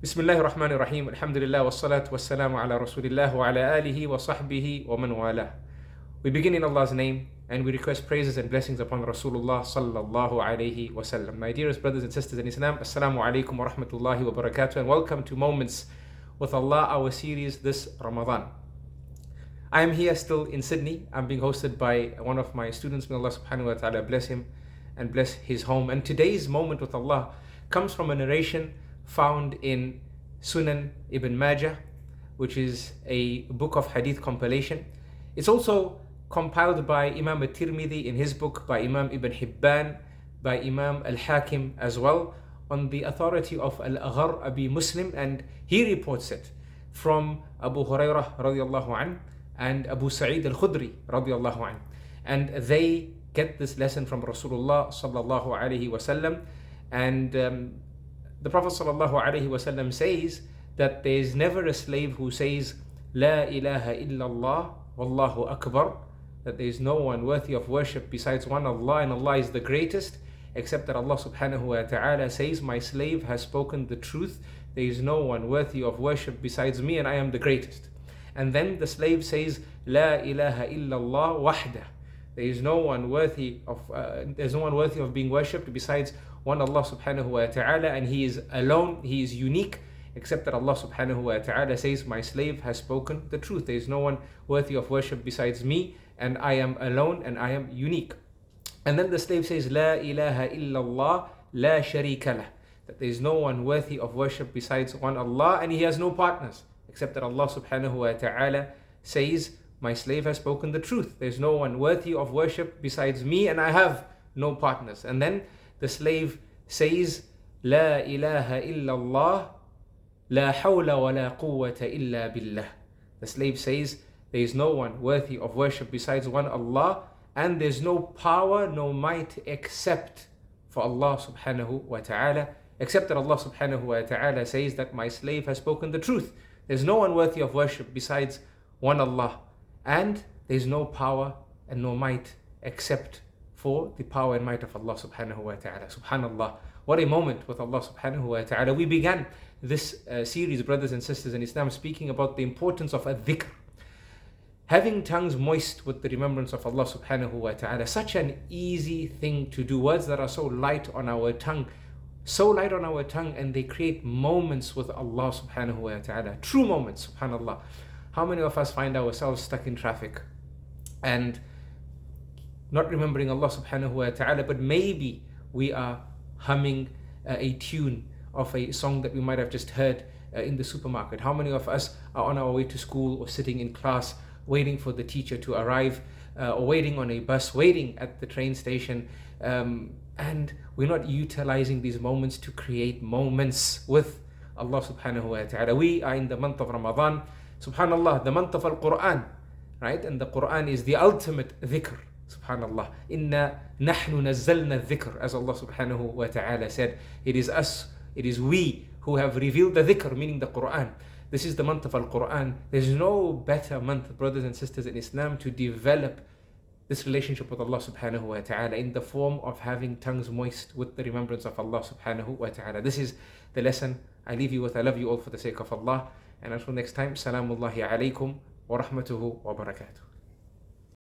Bismillahir Rahmanir Rahim. Alhamdulillah wassalatu wassalamu ala Rasulillah wa ala alihi wa sahbihi wa man walah. We begin in Allah's name and we request praises and blessings upon Rasulullah sallallahu alayhi wa sallam. My dearest brothers and sisters in Islam, Assalamu alaikum wa rahmatullahi wa barakatuh, and welcome to Moments with Allah, our series this Ramadan. I am here still in Sydney. I'm being hosted by one of my students. May Allah subhanahu wa ta'ala bless him and bless his home. And today's moment with Allah comes from a narration found in Sunan Ibn Majah, which is a book of hadith compilation. It's also compiled by Imam al-Tirmidhi in his book, by Imam Ibn Hibban, by Imam al-Hakim as well, on the authority of 𝑺𝒂𝒋𝒊𝒅 Muslim, and he reports it from Abu Hurairah radiallahu anh and Abu Sa'id al-Khudri radiallahu anh. And they get this lesson from Rasulullah sallallahu alayhi wasallam. And the Prophet sallallahu alayhi wasallam says that there is never a slave who says La ilaha illallah wallahu akbar, that there is no one worthy of worship besides one Allah and Allah is the greatest, except that Allah subhanahu wa ta'ala says, my slave has spoken the truth, there is no one worthy of worship besides me and I am the greatest. And then the slave says La ilaha illallah wahdah, there is no one worthy of being worshipped besides one Allah subhanahu wa ta'ala, and he is alone, he is unique, except that Allah subhanahu wa ta'ala says, my slave has spoken the truth, there is no one worthy of worship besides me and I am alone and I am unique. And then the slave says La ilaha illallah la sharika lah, that there is no one worthy of worship besides one Allah and he has no partners, except that Allah subhanahu wa ta'ala says, my slave has spoken the truth, there is no one worthy of worship besides me and I have no partners. And then the slave says, La ilaha illallah, la hawla wa la quwwata illa billah. The slave says, there is no one worthy of worship besides one Allah, and there's no power, no might except for Allah subhanahu wa ta'ala, except that Allah subhanahu wa ta'ala says that my slave has spoken the truth. There's no one worthy of worship besides one Allah, and there's no power and no might except for the power and might of Allah subhanahu wa ta'ala. Subhanallah, what a moment with Allah subhanahu wa ta'ala. We began this series, brothers and sisters in Islam, speaking about the importance of dhikr, having tongues moist with the remembrance of Allah subhanahu wa ta'ala. Such an easy thing to do, words that are so light on our tongue, and they create moments with Allah subhanahu wa ta'ala, true moments. Subhanallah, how many of us find ourselves stuck in traffic and not remembering Allah subhanahu wa ta'ala, but maybe we are humming a tune of a song that we might have just heard in the supermarket? How many of us are on our way to school or sitting in class waiting for the teacher to arrive, or waiting on a bus, waiting at the train station, and we're not utilizing these moments to create moments with Allah subhanahu wa ta'ala? We are in the month of Ramadan, subhanallah, the month of Al-Qur'an, right? And the Qur'an is the ultimate dhikr. Subhanallah, inna nahnu nazzalna dhikr, as Allah subhanahu wa ta'ala said, it is us, it is we who have revealed the dhikr, meaning the Qur'an. This is the month of Al-Qur'an. There's no better month, brothers and sisters in Islam, to develop this relationship with Allah subhanahu wa ta'ala in the form of having tongues moist with the remembrance of Allah subhanahu wa ta'ala. This is the lesson I leave you with. I love you all for the sake of Allah, and until next time, salamullahi alaykum wa rahmatuhu wa barakatuh.